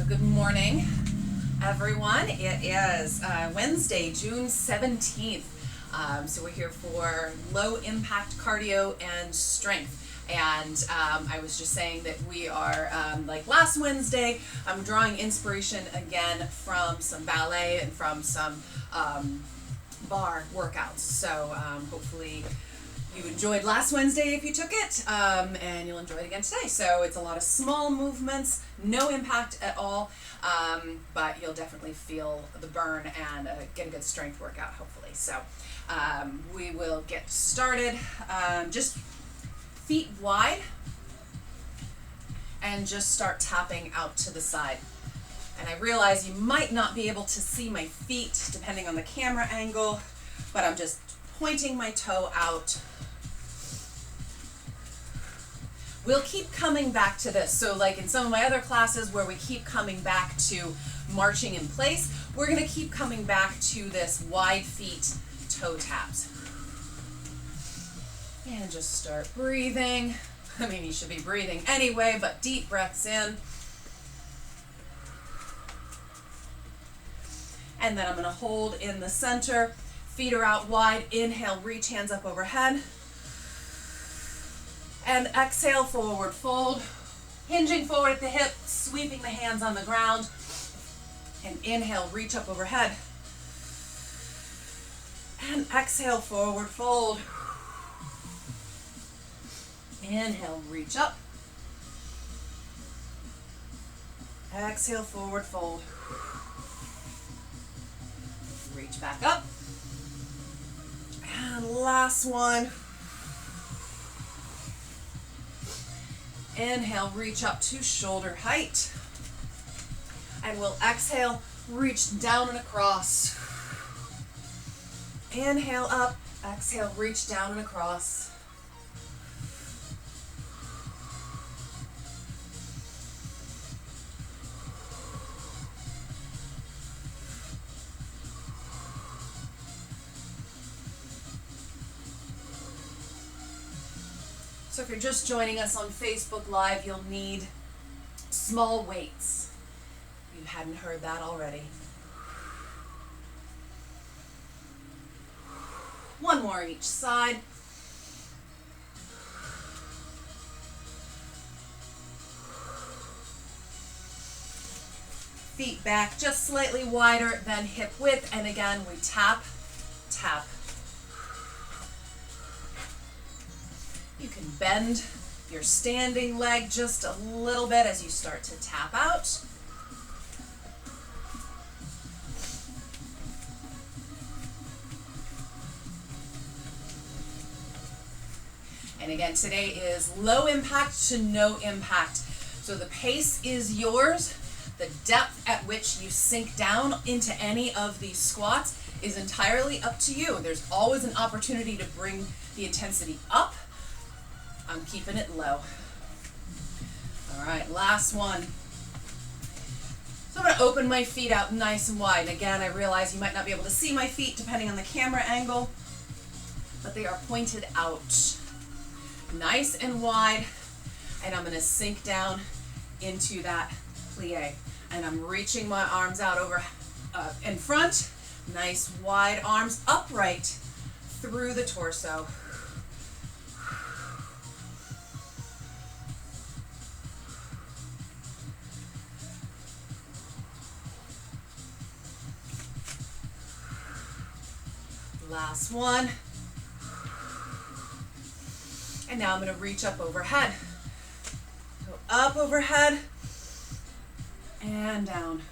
Good morning, everyone. It is Wednesday, June 17th. So we're here for low impact cardio and strength. And I was just saying that we are, like last Wednesday, I'm drawing inspiration again from some ballet and from some barre workouts. So hopefully you enjoyed last Wednesday if you took it, and you'll enjoy it again today. So it's a lot of small movements, no impact at all, but you'll definitely feel the burn and get a good strength workout, hopefully. So we will get started. Just feet wide, and just start tapping out to the side. And I realize you might not be able to see my feet depending on the camera angle, but I'm just pointing my toe out. We'll keep coming back to this. So like in some of my other classes where we keep coming back to marching in place, we're gonna keep coming back to this wide feet toe taps. And just start breathing. I mean, you should be breathing anyway, but deep breaths in. And then I'm gonna hold in the center. Feet are out wide. Inhale, reach hands up overhead. And exhale, forward fold. Hinging forward at the hip, sweeping the hands on the ground. And inhale, reach up overhead. And exhale, forward fold. Inhale, reach up. Exhale, forward fold. Reach back up. And last one. Inhale, reach up to shoulder height. And we'll exhale, reach down and across. Inhale up, exhale, reach down and across. So if you're just joining us on Facebook Live, you'll need small weights. If you hadn't heard that already. One more each side. Feet back just slightly wider than hip width, and again we tap, tap. You can bend your standing leg just a little bit as you start to tap out. And again, today is low impact to no impact. So the pace is yours. The depth at which you sink down into any of these squats is entirely up to you. There's always an opportunity to bring the intensity up. I'm keeping it low. All right, last one. So I'm gonna open my feet out nice and wide. And again, I realize you might not be able to see my feet depending on the camera angle, but they are pointed out. Nice and wide, and I'm gonna sink down into that plie. And I'm reaching my arms out over in front. Nice wide arms upright through the torso. Last one. And now I'm going to reach up overhead. Go up overhead and down.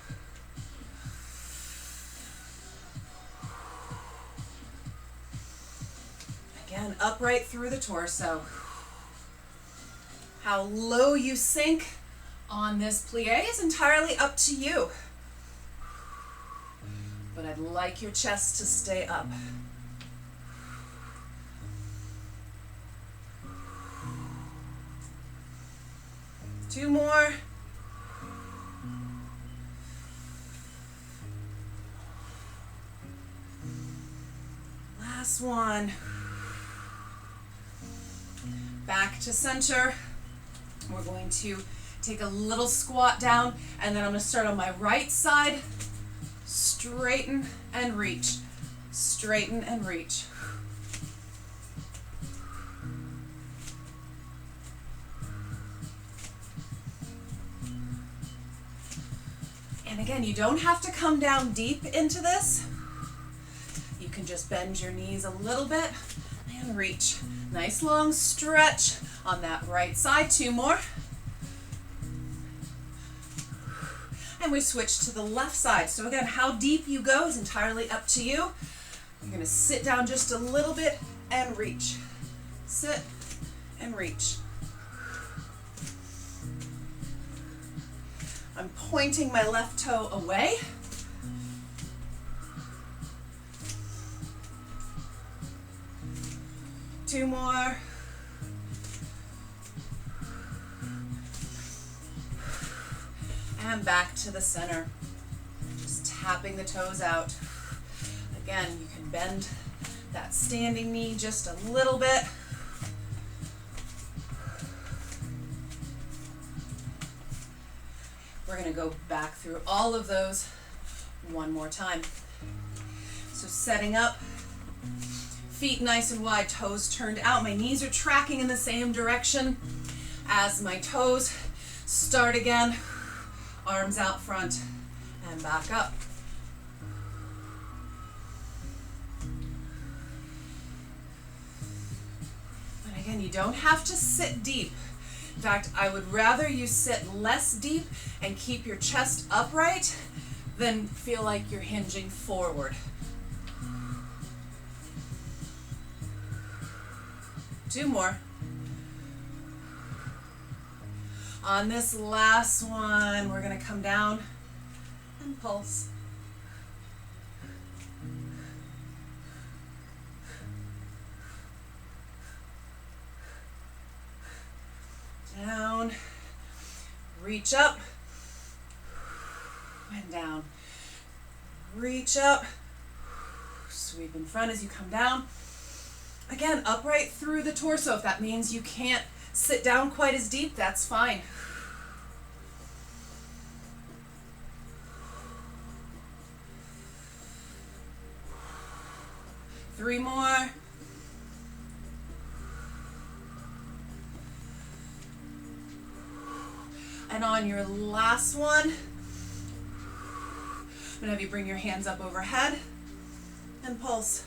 Again, upright through the torso. How low you sink on this plie is entirely up to you. But I'd like your chest to stay up. Two more. Last one. Back to center. We're going to Take a little squat down, and then I'm going to start on my right side. Straighten and reach. Straighten and reach. And again, you don't have to come down deep into this. You can just bend your knees a little bit and reach. Nice long stretch on that right side. 2 more. And we switch to the left side. So again, how deep you go is entirely up to you. You're going to sit down just a little bit and reach. Sit and reach. I'm pointing my left toe away. Two more. And back to the center. Just tapping the toes out. Again, you can bend that standing knee just a little bit. We're going to go back through all of those one more time. So setting up, feet nice and wide, toes turned out. My knees are tracking in the same direction as my toes. Start again. Arms out front and back up. And again, you don't have to sit deep. In fact, I would rather you sit less deep and keep your chest upright than feel like you're hinging forward. 2 more. On this last one, we're going to come down and pulse. Down, reach up, and down. Reach up, sweep in front as you come down. Again, upright through the torso. If that means you can't sit down quite as deep, that's fine. Three more. And on your last one, I'm going to have you bring your hands up overhead and pulse.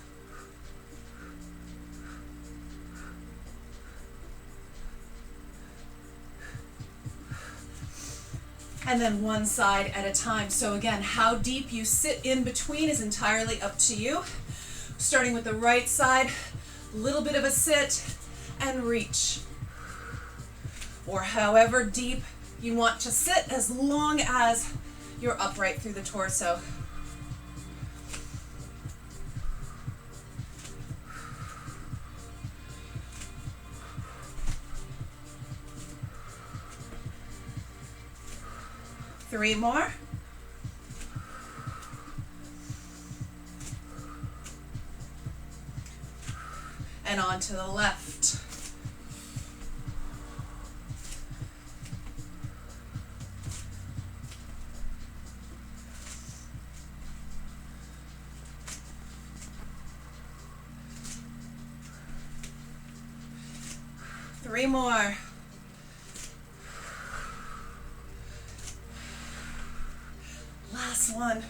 And then one side at a time. So again, how deep you sit in between is entirely up to you. Starting with the right side, a little bit of a sit and reach. Or however deep you want to sit, as long as you're upright through the torso. Three more. And on to the left. Three more. Last one.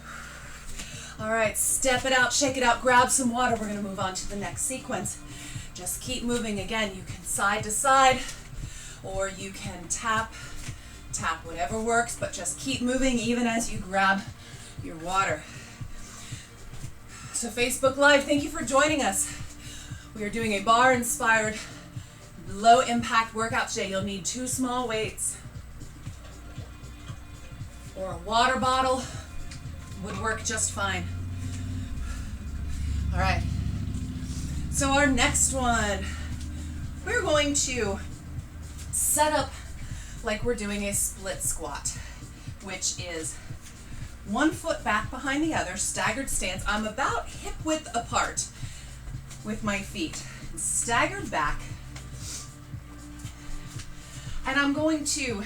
All right, step it out, shake it out, grab some water. We're going to move on to the next sequence. Just keep moving. Again, you can side to side, or you can tap, whatever works, but just keep moving even as you grab your water. So Facebook Live, thank you for joining us. We are doing a bar-inspired, low-impact workout today. You'll need 2 small weights, or a water bottle would work just fine. All right. So our next one, we're going to set up like we're doing a split squat, which is 1 foot back behind the other, staggered stance. I'm about hip width apart with my feet, staggered back. And I'm going to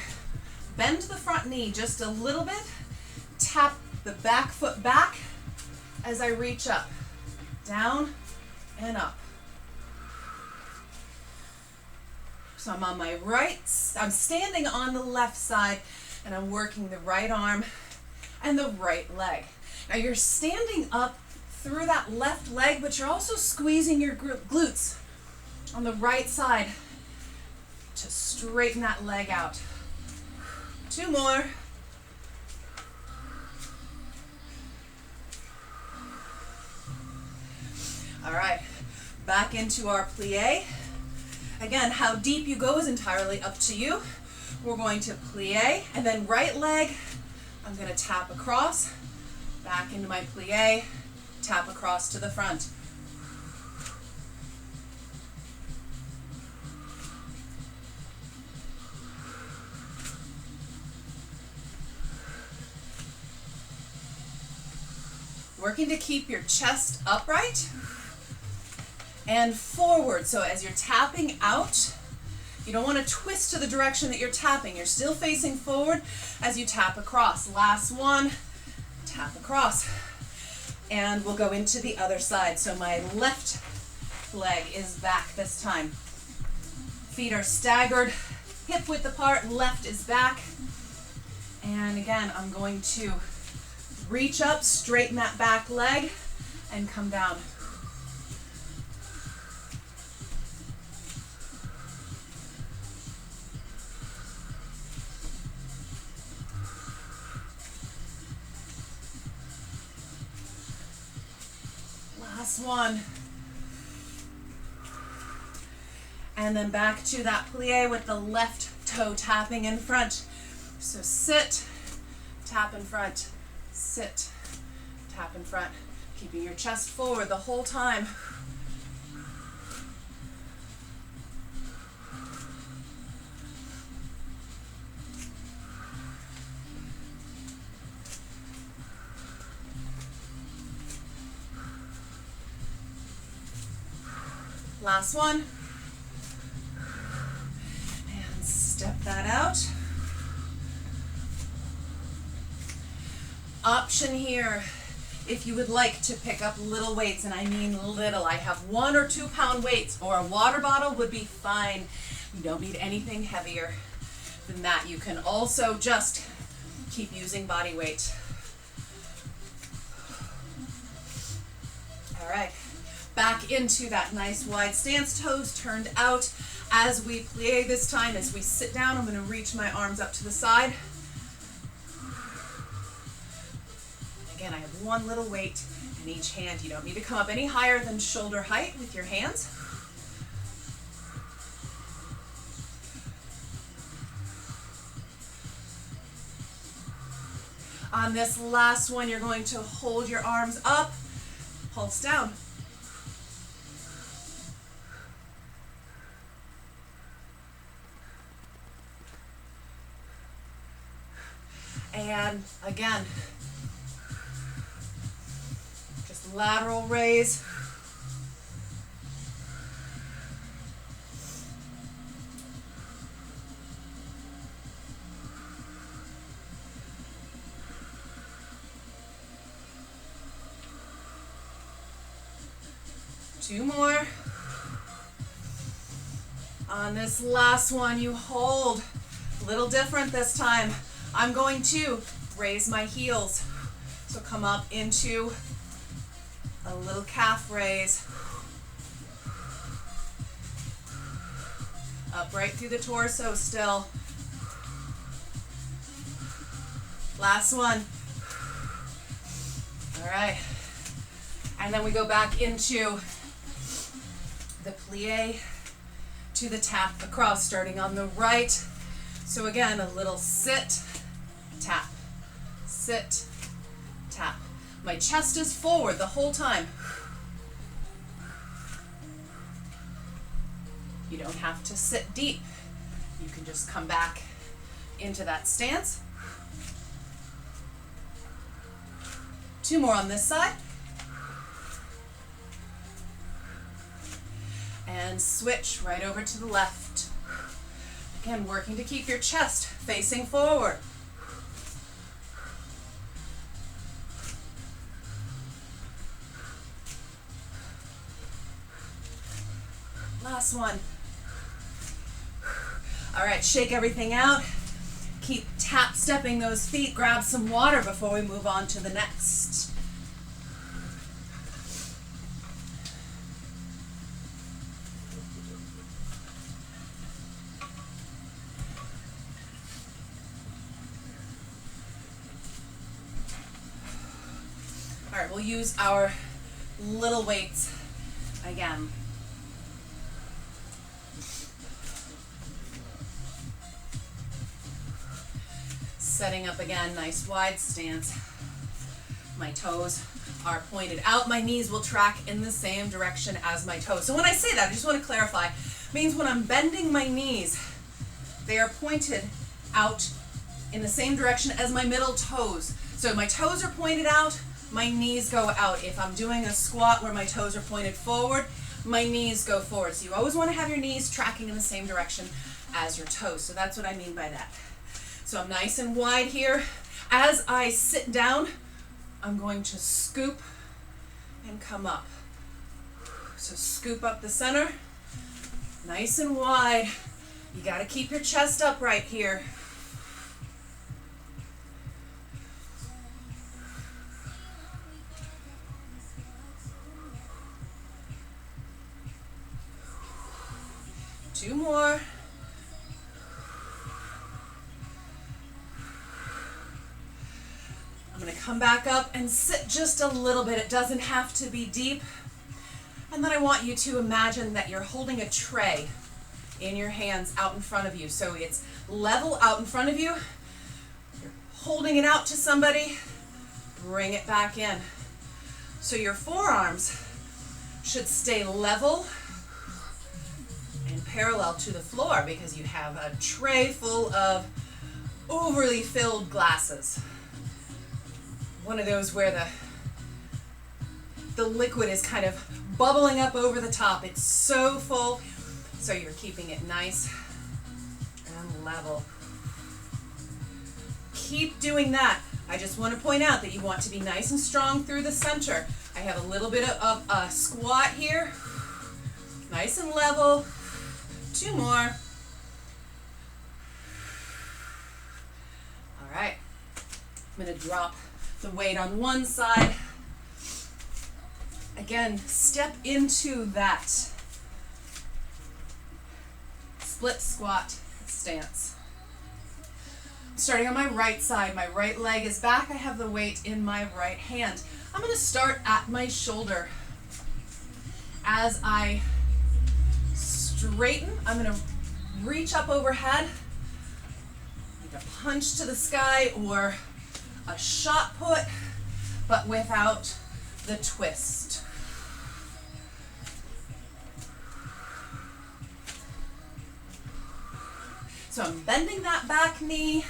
Bend the front knee just a little bit. Tap the back foot back as I reach up. Down and up. So I'm on my right, I'm standing on the left side and I'm working the right arm and the right leg. Now you're standing up through that left leg, but you're also squeezing your glutes on the right side to straighten that leg out. 2 more. All right, back into our plie. Again, how deep you go is entirely up to you. We're going to plie, and then right leg, I'm going to tap across, back into my plie, tap across to the front. Working to keep your chest upright and forward. So as you're tapping out, you don't want to twist to the direction that you're tapping. You're still facing forward as you tap across. Last one, tap across. And we'll go into the other side. So my left leg is back this time. Feet are staggered, hip width apart, left is back. And again, I'm going to reach up, straighten that back leg, and come down. Last one. And then back to that plie with the left toe tapping in front. So sit, tap in front, sit, tap in front, keeping your chest forward the whole time. Last one. And step that out. Option here, if you would like to pick up little weights, and I mean little, I have 1 or 2 pound weights, or a water bottle would be fine. You don't need anything heavier than that. You can also just keep using body weight. All right, back into that nice wide stance, toes turned out. As we plie this time, as we sit down, I'm going to reach my arms up to the side. Again, I have 1 little weight in each hand. You don't need to come up any higher than shoulder height with your hands. On this last one, you're going to hold your arms up, pulse down. And again, just lateral raise. Two more. On this last one, you hold. A little different this time. I'm going to raise my heels. So come up into a little calf raise. Up right through the torso still. Last one. All right. And then we go back into the plie to the tap across, starting on the right. So again, a little sit, tap, sit, tap. My chest is forward the whole time. You don't have to sit deep. You can just come back into that stance. Two more on this side. And switch right over to the left. Again, working to keep your chest facing forward. Last one. All right, shake everything out. Keep tap stepping those feet. Grab some water before we move on to the next. All right, we'll use our little weights again. Setting up again, nice wide stance. My toes are pointed out. My knees will track in the same direction as my toes. So when I say that, I just want to clarify, means when I'm bending my knees, they are pointed out in the same direction as my middle toes. So my toes are pointed out, my knees go out. If I'm doing a squat where my toes are pointed forward, my knees go forward. So you always want to have your knees tracking in the same direction as your toes. So that's what I mean by that. So I'm nice and wide here. As I sit down, I'm going to scoop and come up. So scoop up the center, nice and wide. You got to keep your chest upright here. Two more. I'm going to come back up and sit just a little bit. It doesn't have to be deep. And then I want you to imagine that you're holding a tray in your hands out in front of you. So it's level out in front of you. You're holding it out to somebody. Bring it back in. So your forearms should stay level and parallel to the floor because you have a tray full of overly filled glasses. One of those where the liquid is kind of bubbling up over the top. It's so full, so you're keeping it nice and level. Keep doing that. I just want to point out that you want to be nice and strong through the center. I have a little bit of a squat here. Nice and level. Two more. All right. I'm going to drop the weight on one side. Again, step into that split squat stance. Starting on my right side, my right leg is back. I have the weight in my right hand. I'm going to start at my shoulder. As I straighten, I'm going to reach up overhead, like a punch to the sky or a shot put, but without the twist. So I'm bending that back knee,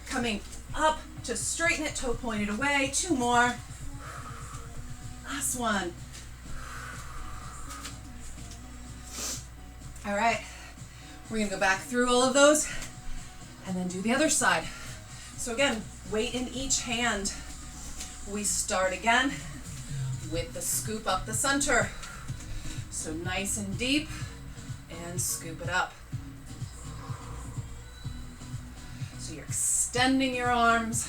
coming up to straighten it, toe pointed away. Two more. Last one. All right, we're gonna go back through all of those and then do the other side. So again, weight in each hand. We start again with the scoop up the center. So nice and deep and scoop it up. So you're extending your arms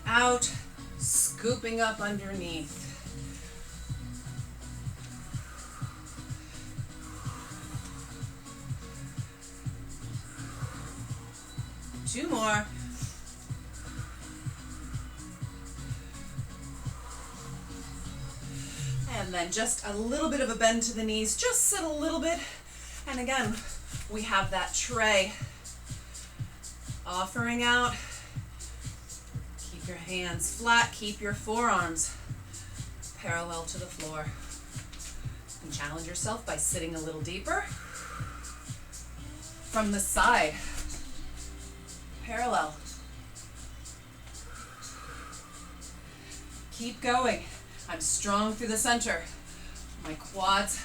out, scooping up underneath. Two more. And then just a little bit of a bend to the knees. Just sit a little bit. And again, we have that tray offering out. Keep your hands flat. Keep your forearms parallel to the floor. And challenge yourself by sitting a little deeper. From the side, parallel. Keep going. I'm strong through the center. My quads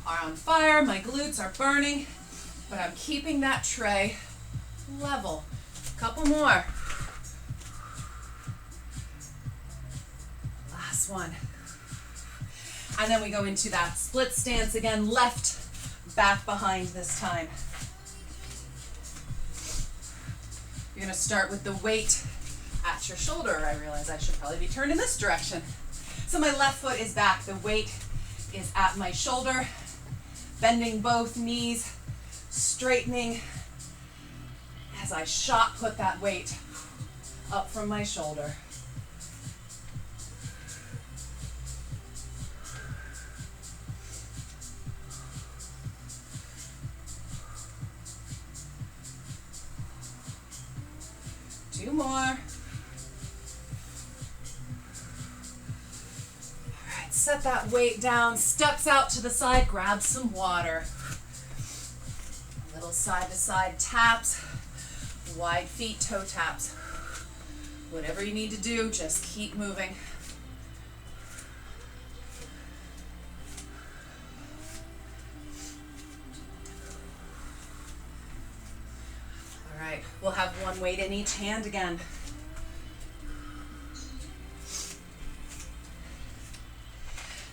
are on fire, my glutes are burning, but I'm keeping that tray level. Couple more. Last one. And then we go into that split stance again, left, back behind this time. You're gonna start with the weight at your shoulder. I realize I should probably be turned in this direction. So my left foot is back, the weight is at my shoulder, bending both knees, straightening as I shot put that weight up from my shoulder. Two more. All right, set that weight down, steps out to the side, grab some water. Little side to side taps, wide feet, toe taps. Whatever you need to do, just keep moving. All right, we'll have one weight in each hand again.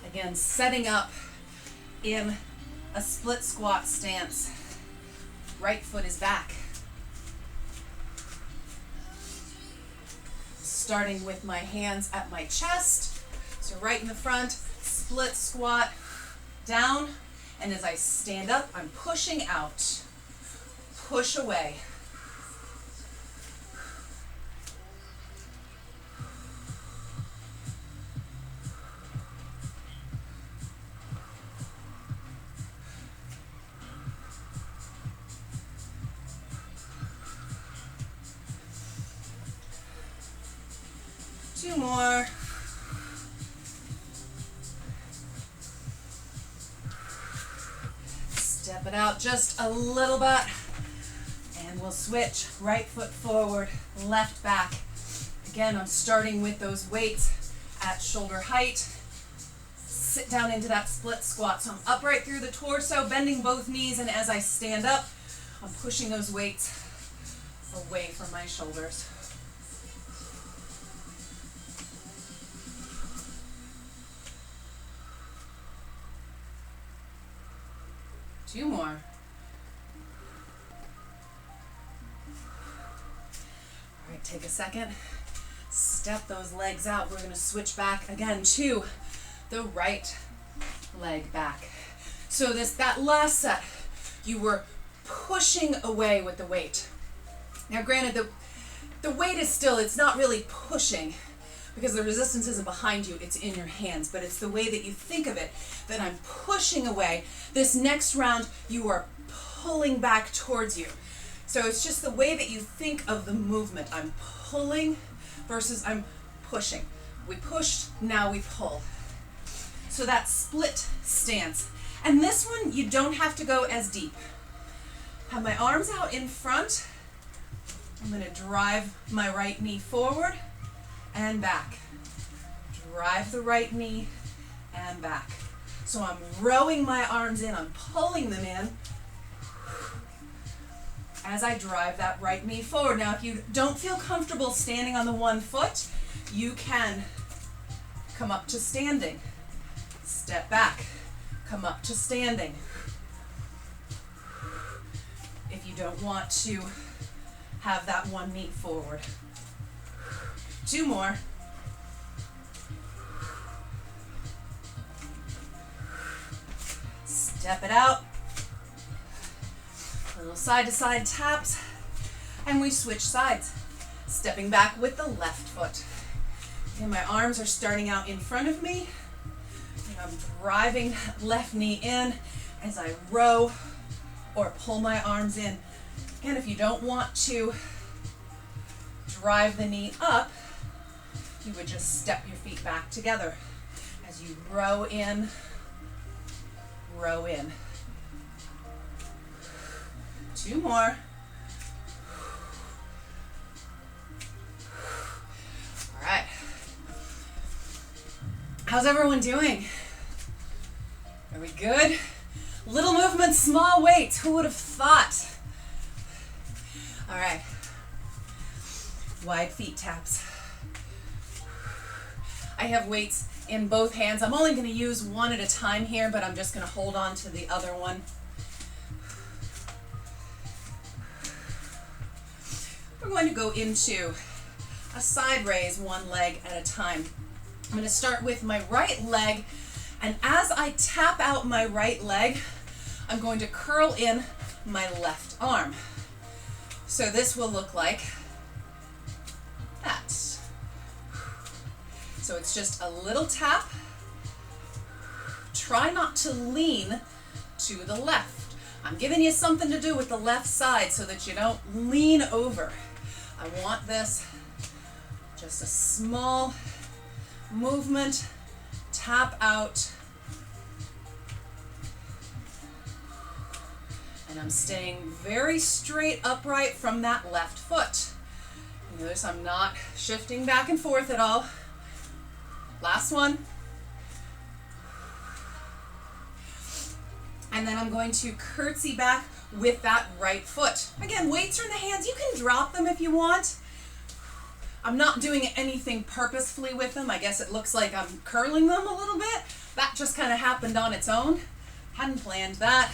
Again, setting up in a split squat stance. Right foot is back. Starting with my hands at my chest. So right in the front, split squat, down. And as I stand up, I'm pushing out. Push away. Two more. Step it out just a little bit. And we'll switch. Right foot forward, left back. Again, I'm starting with those weights at shoulder height. Sit down into that split squat. So I'm upright through the torso, bending both knees, and as I stand up, I'm pushing those weights away from my shoulders. Two more. All right, take a second. Step those legs out. We're going to switch back again to the right leg back. So that last set, you were pushing away with the weight. Now, granted, the weight is still, it's not really pushing because the resistance isn't behind you, it's in your hands, but it's the way that you think of it, that I'm pushing away. This next round, you are pulling back towards you. So it's just the way that you think of the movement. I'm pulling versus I'm pushing. We pushed, now we pull. So that split stance. And this one, you don't have to go as deep. Have my arms out in front. I'm gonna drive my right knee forward and back. Drive the right knee and back. So I'm rowing my arms in, I'm pulling them in as I drive that right knee forward. Now, if you don't feel comfortable standing on the one foot, you can come up to standing. Step back, come up to standing. If you don't want to have that one knee forward. Two more. Step it out. Little side to side taps. And we switch sides. Stepping back with the left foot. And my arms are starting out in front of me. And I'm driving that left knee in as I row or pull my arms in. Again, if you don't want to drive the knee up, you would just step your feet back together as you row in, row in. Two more. All right. How's everyone doing? Are we good? Little movements, small weights. Who would have thought? All right. Wide feet taps. I have weights in both hands. I'm only going to use one at a time here, but I'm just going to hold on to the other one. We're going to go into a side raise, one leg at a time. I'm going to start with my right leg, and as I tap out my right leg, I'm going to curl in my left arm. So this will look like that. So it's just a little tap. Try not to lean to the left. I'm giving you something to do with the left side so that you don't lean over. I want this, just a small movement, tap out, and I'm staying very straight upright from that left foot. Notice I'm not shifting back and forth at all. Last one. And then I'm going to curtsy back with that right foot. Again, weights are in the hands. You can drop them if you want. I'm not doing anything purposefully with them. I guess it looks like I'm curling them a little bit. That just kind of happened on its own. Hadn't planned that.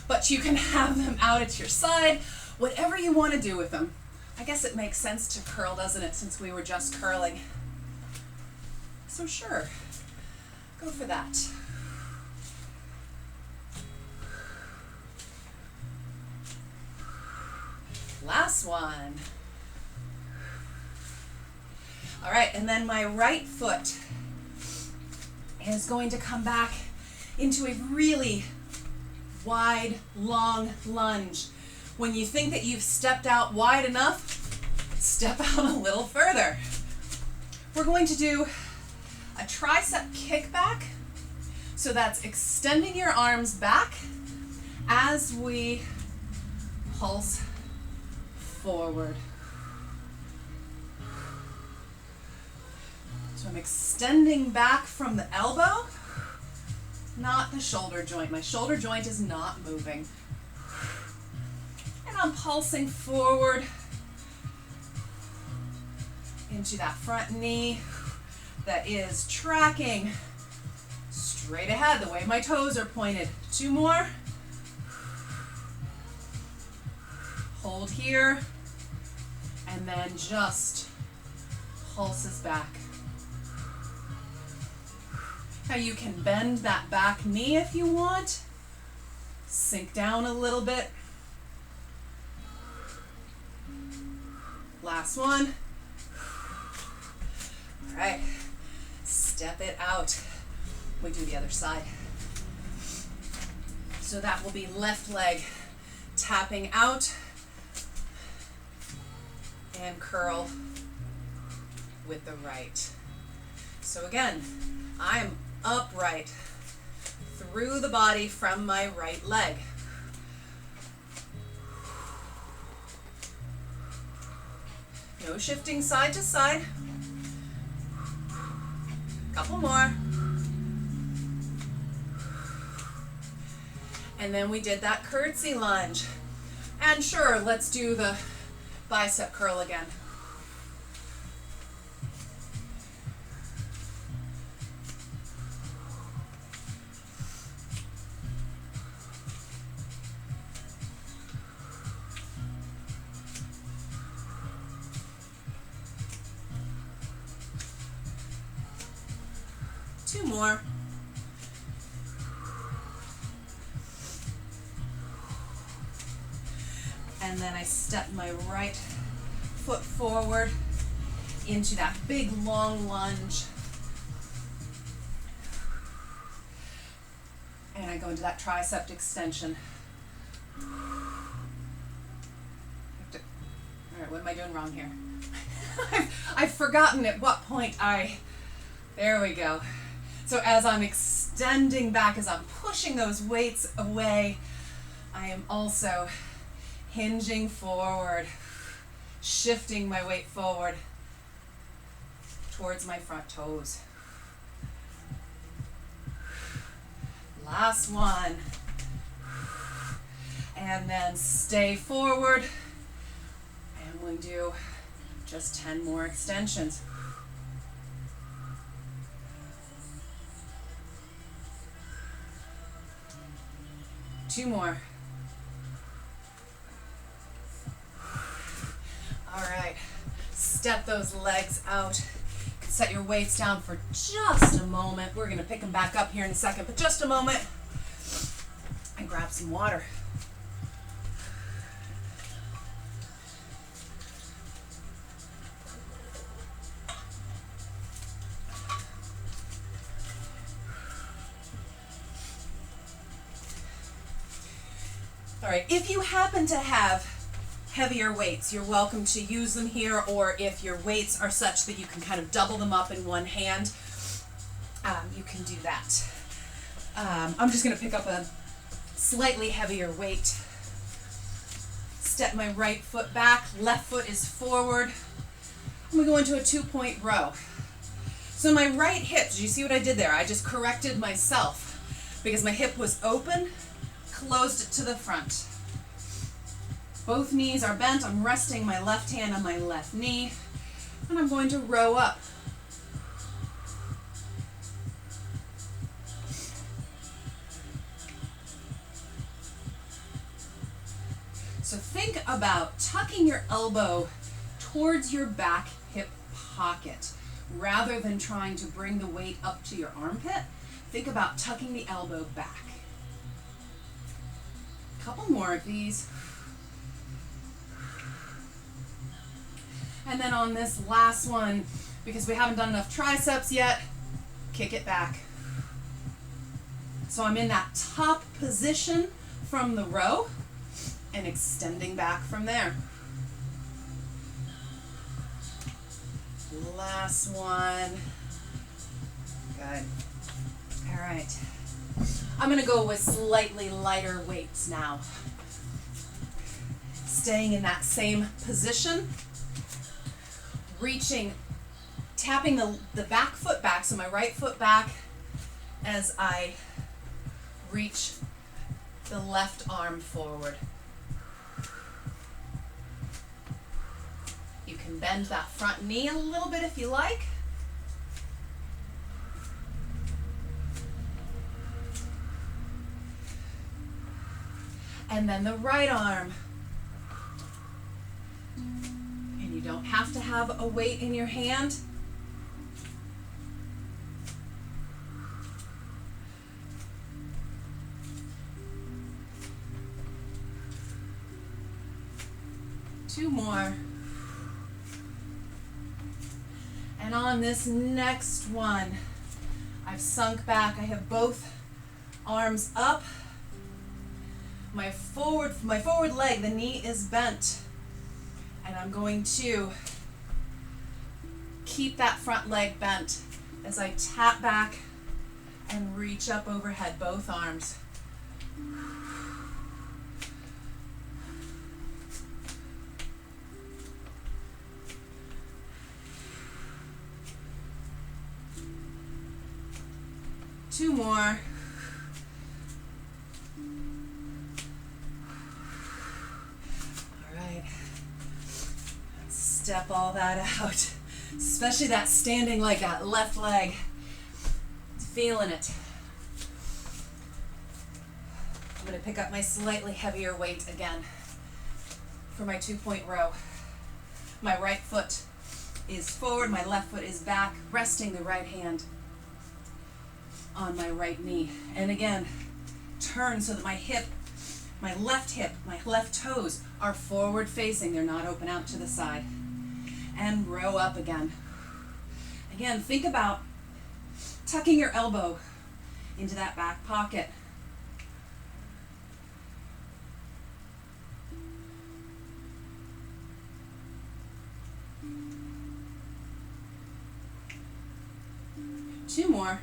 But you can have them out at your side, whatever you want to do with them. I guess it makes sense to curl, doesn't it, since we were just curling. So sure, go for that. Last one. All right, and then my right foot is going to come back into a really wide, long lunge. When you think that you've stepped out wide enough, step out a little further. We're going to do a tricep kickback. So that's extending your arms back as we pulse forward. So I'm extending back from the elbow, not the shoulder joint. My shoulder joint is not moving. And I'm pulsing forward into that front knee that is tracking straight ahead the way my toes are pointed. 2 more. Hold here, and then just pulses back. Now you can bend that back knee if you want. Sink down a little bit. Last one. All right, step it out. We do the other side. So that will be left leg tapping out and curl with the right. So again, I'm upright through the body from my right leg. No shifting side to side. Couple more. And then we did that curtsy lunge. And sure, let's do the bicep curl again. Two more. And then I step my right foot forward into that big long lunge. And I go into that tricep extension. All right, what am I doing wrong here? I've forgotten at what point there we go. So as I'm extending back, as I'm pushing those weights away, I am also hinging forward, shifting my weight forward towards my front toes. Last one. And then stay forward. And we do Just 10 more extensions. Two more. All right, step those legs out. Set your weights down for just a moment. We're gonna pick them back up here in a second, but just a moment. And grab some water. All right, if you happen to have heavier weights, you're welcome to use them here, or if your weights are such that you can kind of double them up in one hand, you can do that. I'm just going to pick up a slightly heavier weight. Step my right foot back, left foot is forward. I'm going to go into a 2-point row. So my right hip, did you see what I did there? I just corrected myself because my hip was open, closed it to the front. Both knees are bent. I'm resting my left hand on my left knee, and I'm going to row up. So think about tucking your elbow towards your back hip pocket rather than trying to bring the weight up to your armpit. Think about tucking the elbow back. A couple more of these. And then on this last one, because we haven't done enough triceps yet, kick it back. So I'm in that top position from the row and extending back from there. Last one. Good. All right. I'm going to go with slightly lighter weights now. Staying in that same position. Reaching, tapping the back foot back, so my right foot back as I reach the left arm forward. You can bend that front knee a little bit if you like. And then the right arm. And you don't have to have a weight in your hand. Two more. And on this next one, I've sunk back. I have both arms up. My forward leg, the knee is bent. And I'm going to keep that front leg bent as I tap back and reach up overhead, both arms. Two more. All right. Step all that out, especially that standing leg, that left leg. Feeling it. I'm going to pick up my slightly heavier weight again for my 2-point row. My right foot is forward, my left foot is back, resting the right hand on my right knee. And again, turn so that my left toes are forward facing. They're not open out to the side. And row up again. Again, think about tucking your elbow into that back pocket. Two more.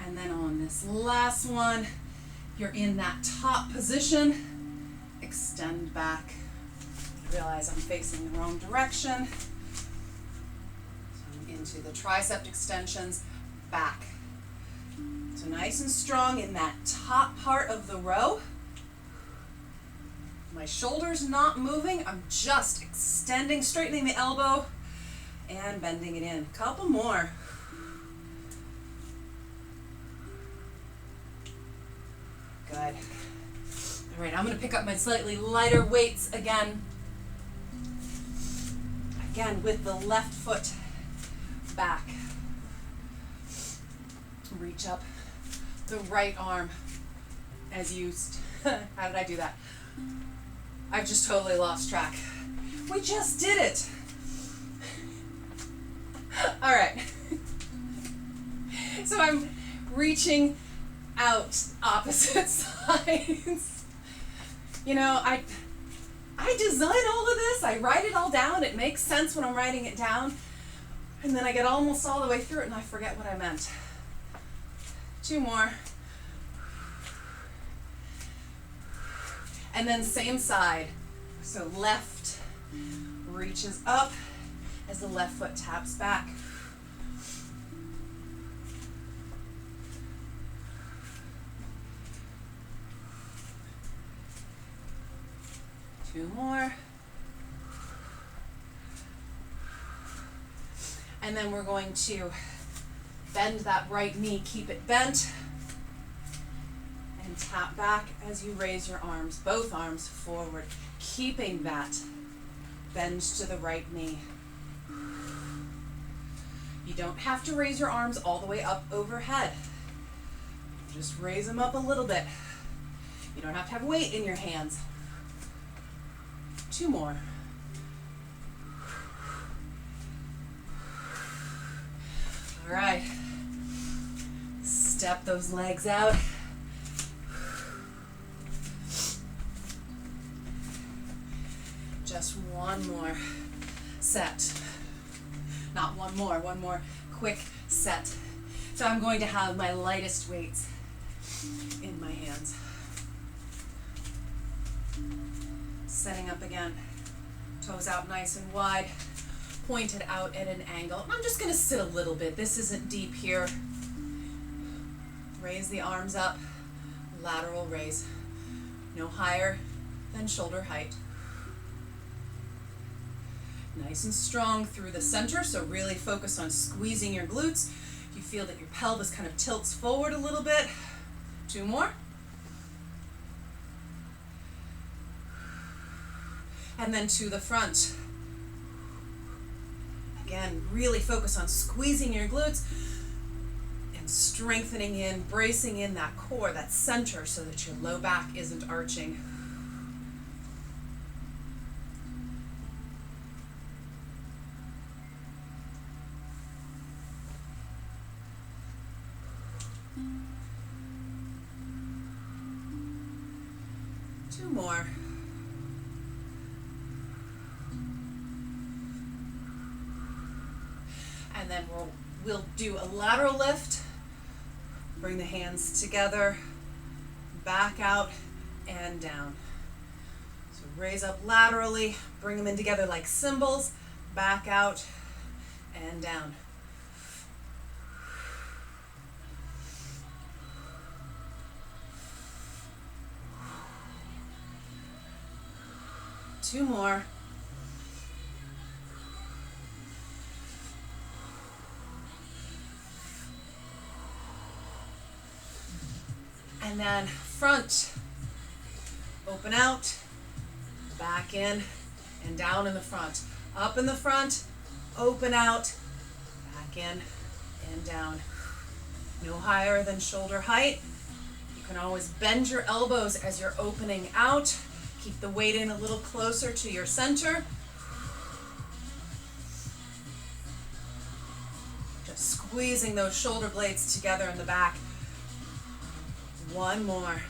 And then on this last one, you're in that top position. Extend back. Realize I'm facing the wrong direction. So I'm into the tricep extensions, back. So nice and strong in that top part of the row. My shoulder's not moving. I'm just extending, straightening the elbow and bending it in. Couple more. Good. All right, I'm going to pick up my slightly lighter weights again. Again, with the left foot back. Reach up the right arm as used. How did I do that? I've just totally lost track. We just did it. All right. So I'm reaching out opposite sides. You know, I design all of this. I write it all down. It makes sense when I'm writing it down. And then I get almost all the way through it and I forget what I meant. 2 more. And then same side. So left reaches up as the left foot taps back. Two more. And then we're going to bend that right knee, keep it bent, and tap back as you raise your arms, both arms forward, keeping that bend to the right knee. You don't have to raise your arms all the way up overhead. Just raise them up a little bit. You don't have to have weight in your hands. 2 more. All right. Step those legs out. Just one more set. Not one more quick set. So I'm going to have my lightest weights in my hands. Setting up again. Toes out nice and wide. Pointed out at an angle. I'm just going to sit a little bit. This isn't deep here. Raise the arms up. Lateral raise. No higher than shoulder height. Nice and strong through the center, so really focus on squeezing your glutes. If you feel that your pelvis kind of tilts forward a little bit. 2 more. And then to the front. Again, really focus on squeezing your glutes and strengthening in, bracing in that core, that center, so that your low back isn't arching. Two more. And then we'll do a lateral lift. Bring the hands together, back out and down. So raise up laterally, bring them in together like cymbals, back out and down. Two more. And then front, open out, back in, and down in the front. Up in the front, open out, back in, and down. No higher than shoulder height. You can always bend your elbows as you're opening out. Keep the weight in a little closer to your center. Just squeezing those shoulder blades together in the back. One more.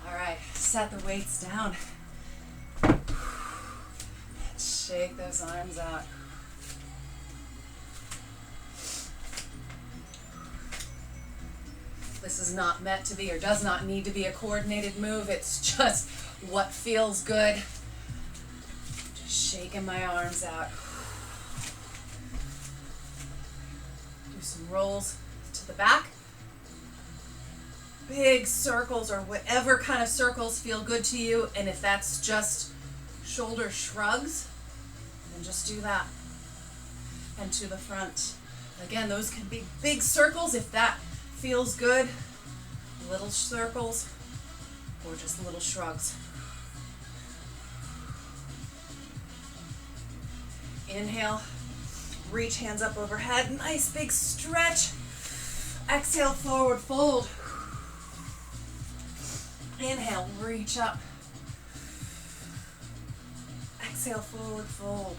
All right, set the weights down. Shake those arms out. This is not meant to be or does not need to be a coordinated move. It's just what feels good. Just shaking my arms out. Do some rolls to the back. big circles or whatever kind of circles feel good to you. And if that's just shoulder shrugs, then just do that. And to the front. Again, those can be big circles if that feels good. Little circles or just little shrugs. Inhale, reach hands up overhead, nice big stretch. Exhale, forward fold. Inhale, reach up. Exhale, forward fold.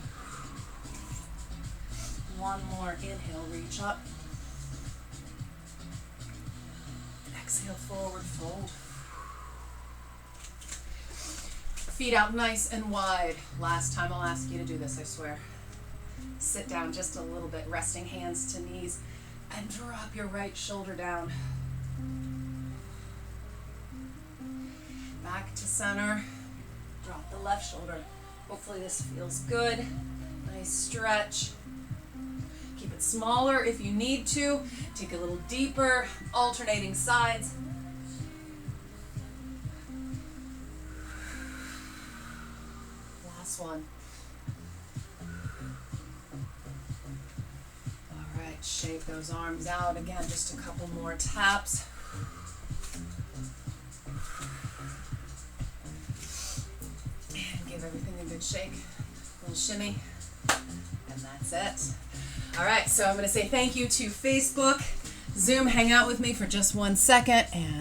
One more, inhale, reach up. Exhale, forward fold. Feet out nice and wide. Last time I'll ask you to do this, I swear. Sit down just a little bit, resting hands to knees, and drop your right shoulder down. Back to center. Drop the left shoulder. Hopefully this feels good. Nice stretch. Keep it smaller if you need to. Take a little deeper, alternating sides. Last one. All right, shake those arms out. Again, just a couple more taps. And give everything a good shake. A little shimmy. And that's it. All right, so I'm going to say thank you to Facebook. Zoom, hang out with me for just 1 second. And